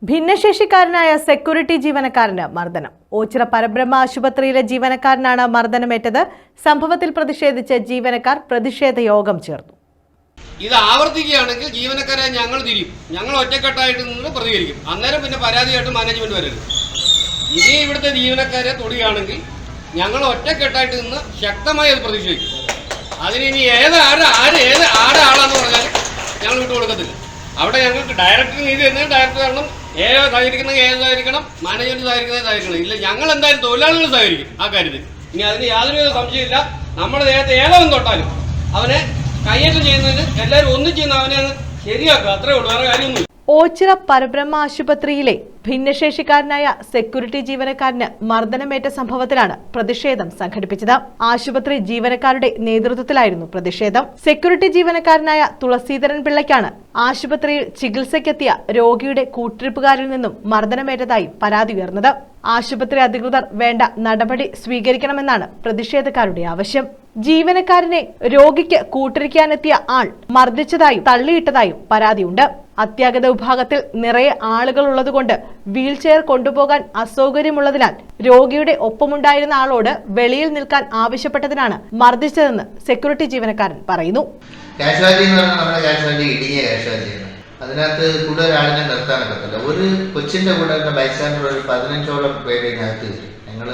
ഭിന്നശേഷിക്കാരനായ security ജീവനക്കാരന് മർദ്ദനം. ഓച്ചിറ പരബ്രഹ്മ ആശുപത്രിയിലെ ജീവനക്കാരനാണ് മർദ്ദനമേറ്റത്. സംഭവത്തിൽ പ്രതിഷേധിച്ച് ജീവനക്കാർ പ്രതിഷേധ യോഗം ചേർന്നു. ഇത് ആവർത്തിക്കുകയാണെങ്കിൽ ജീവനക്കാരെ ഞങ്ങൾ തിരിയും, ഞങ്ങൾ ഒറ്റക്കെട്ടായിട്ട് നിന്ന് പ്രതികരിക്കും. അന്നേരം പിന്നെ പരാതിയായിട്ട് മാനേജ്മെന്റ് വരരുത്. ഇനി ഇവിടുത്തെ ജീവനക്കാരെ തൊടുകയാണെങ്കിൽ ഞങ്ങൾ ഒറ്റക്കെട്ടായിട്ട് നിന്ന് ശക്തമായി അത് പ്രതിഷേധിക്കും. അതിന് ഇനി ആരാളാന്ന് പറഞ്ഞാൽ ഞങ്ങൾ വിട്ടു കൊടുക്കത്തില്ല. അവിടെ ഞങ്ങൾക്ക് ഡയറക്ടർ നീതി തന്നെ ഡയറക്ടർ കാരണം സഹകരിക്കണം, മാനേജ്മെന്റ് സഹകരിക്കണം. ഇല്ല, ഞങ്ങൾ എന്തായാലും തൊഴിലാളികൾ സഹകരിക്കും ആ കാര്യത്തിൽ. ഇനി അതിന് യാതൊരു സംശയമില്ല. നമ്മുടെ ദേഹത്ത് ഏതവൻ തൊട്ടാലും അവനെ കയ്യേറ്റം ചെയ്യുന്നതിന് എല്ലാവരും ഒന്നിച്ച് അവനെ അങ്ങ് ശരിയാക്കുക, അത്രേ ഉള്ളൂ, വേറെ കാര്യമൊന്നുമില്ല. ഓച്ചിറ പരബ്രഹ്മ ആശുപത്രിയിലെ ഭിന്നശേഷിക്കാരനായ സെക്യൂരിറ്റി ജീവനക്കാരന് മർദ്ദനമേറ്റ സംഭവത്തിലാണ് പ്രതിഷേധം സംഘടിപ്പിച്ചത്. ആശുപത്രി ജീവനക്കാരുടെ നേതൃത്വത്തിലായിരുന്നു പ്രതിഷേധം. സെക്യൂരിറ്റി ജീവനക്കാരനായ തുളസീധരൻ പിള്ളയ്ക്കാണ് ആശുപത്രിയിൽ ചികിത്സയ്ക്കെത്തിയ രോഗിയുടെ കൂട്ടിരിപ്പുകാരിൽ നിന്നും മർദ്ദനമേറ്റതായി പരാതി ഉയർന്നത്. ആശുപത്രി അധികൃതർ വേണ്ട നടപടി സ്വീകരിക്കണമെന്നാണ് പ്രതിഷേധക്കാരുടെ ആവശ്യം. ജീവനക്കാരനെ രോഗിക്ക് കൂട്ടിരിക്കാനെത്തിയ ആൾ മർദ്ദിച്ചതായും തള്ളിയിട്ടതായും പരാതിയുണ്ട്. അത്യാഗത വിഭാഗത്തിൽ നിറയെ ആളുകൾ ഉള്ളതുകൊണ്ട് വീൽചെയർ കൊണ്ടുപോകാൻ അസൗകര്യമുള്ളതിനാൽ രോഗിയുടെ ഒപ്പമുണ്ടായിരുന്ന ആളോട് വെളിയിൽ നിൽക്കാൻ ആവശ്യപ്പെട്ടതിനാണ് മർദ്ദിച്ചതെന്ന് സെക്യൂരിറ്റി ജീവനക്കാരൻ പറയുന്നു. അതിനകത്ത് കൂടുതൽ ആളിനെ നിർത്താനൊക്കത്തില്ല. ഒരു കൊച്ചിന്റെ കൂടെ ബൈസ്റ്റാൻഡർ ഒരു 15ഓളം പേര് ഇതിനകത്ത് വരും. ഞങ്ങൾ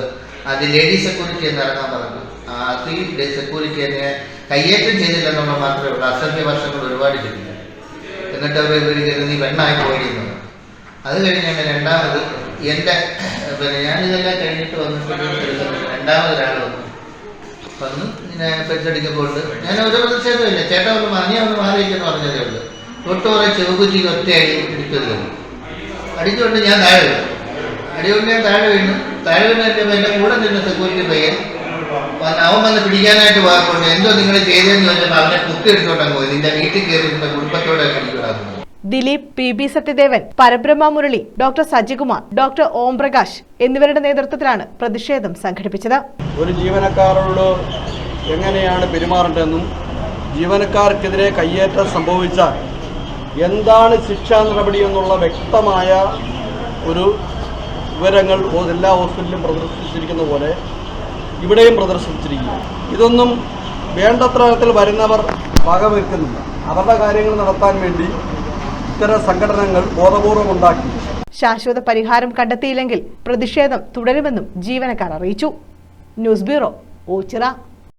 അത് ലേഡി സെക്യൂരിറ്റി എന്ന് ഇറങ്ങാൻ പറഞ്ഞു. സ്ത്രീ സെക്യൂരിറ്റി എന്നെ കയ്യേറ്റം ചെയ്തില്ലെന്നുള്ള മാത്രമേ ഉള്ളൂ. അസഭ്യ വർഷങ്ങൾ ഒരുപാട് ചെയ്തില്ല. എന്നിട്ട് അവർ നീ വെണ്ണായി പോയിരുന്നു. അത് കഴിഞ്ഞാൽ രണ്ടാമത് എൻ്റെ ഞാനിതെല്ലാം കഴിഞ്ഞിട്ട് വന്നിട്ട് രണ്ടാമതൊരാൾ വന്ന് ഞാൻ പെട്ടെടുക്കുമ്പോൾ ഞാൻ ഒരു പ്രതിഷേധമില്ല. ചേട്ടാ ഒന്ന് ഒന്ന് മാറിയിരിക്കുന്നു പറഞ്ഞതേ ഉള്ളൂ. തൊട്ടുപുറ ചെവുകുറ്റി ഒറ്റ അടി പിടിച്ചത് അടിച്ചുകൊണ്ട് ഞാൻ താഴെ വീണു. അടികൊണ്ട് ഞാൻ താഴെ വീണു എൻ്റെ കൂടെ നിന്ന് സെക്യൂരിറ്റി പയ്യൻ അവൻ വന്ന് പിടിക്കാനായിട്ട് പോയപ്പോൾ എന്തോ നിങ്ങൾ ചെയ്തതെന്ന് ചോദിച്ചപ്പോൾ അവനെ കുത്തി എടുത്തോണ്ടാണ് പോയി. നിന്റെ വീട്ടിൽ കയറി നിന്റെ കുടുംബത്തോടെ പിടിക്കൂടാകുന്നത്. ദിലീപ്, PB സത്യദേവൻ, പരബ്രഹ്മ മുരളി, ഡോക്ടർ സജികുമാർ, ഡോക്ടർ ഓം പ്രകാശ് എന്നിവരുടെ നേതൃത്വത്തിലാണ് പ്രതിഷേധം സംഘടിപ്പിച്ചത്. ഒരു ജീവനക്കാരോട് എങ്ങനെയാണ് പെരുമാറേണ്ടതെന്നും ജീവനക്കാർക്കെതിരെ കയ്യേറ്റം സംഭവിച്ചാൽ എന്താണ് ശിക്ഷാ നടപടി എന്നുള്ള വ്യക്തമായ ഒരു വിവരങ്ങൾ എല്ലാ ഹോസ്പിറ്റലിലും പ്രദർശിപ്പിച്ചിരിക്കുന്ന പോലെ ഇവിടെയും പ്രദർശിപ്പിച്ചിരിക്കുക. ഇതൊന്നും വേണ്ടത്ര തരത്തിൽ വരുന്നവർ വകവെക്കുന്നില്ല. അവരുടെ കാര്യങ്ങൾ നടത്താൻ വേണ്ടി ഇത്തരം സംഘടനകൾ ബോധപൂർവം ഉണ്ടാക്കി. ശാശ്വത പരിഹാരം കണ്ടെത്തിയില്ലെങ്കിൽ പ്രതിഷേധം തുടരുമെന്നും ജീവനക്കാർ അറിയിച്ചു. News bureau, Ochira.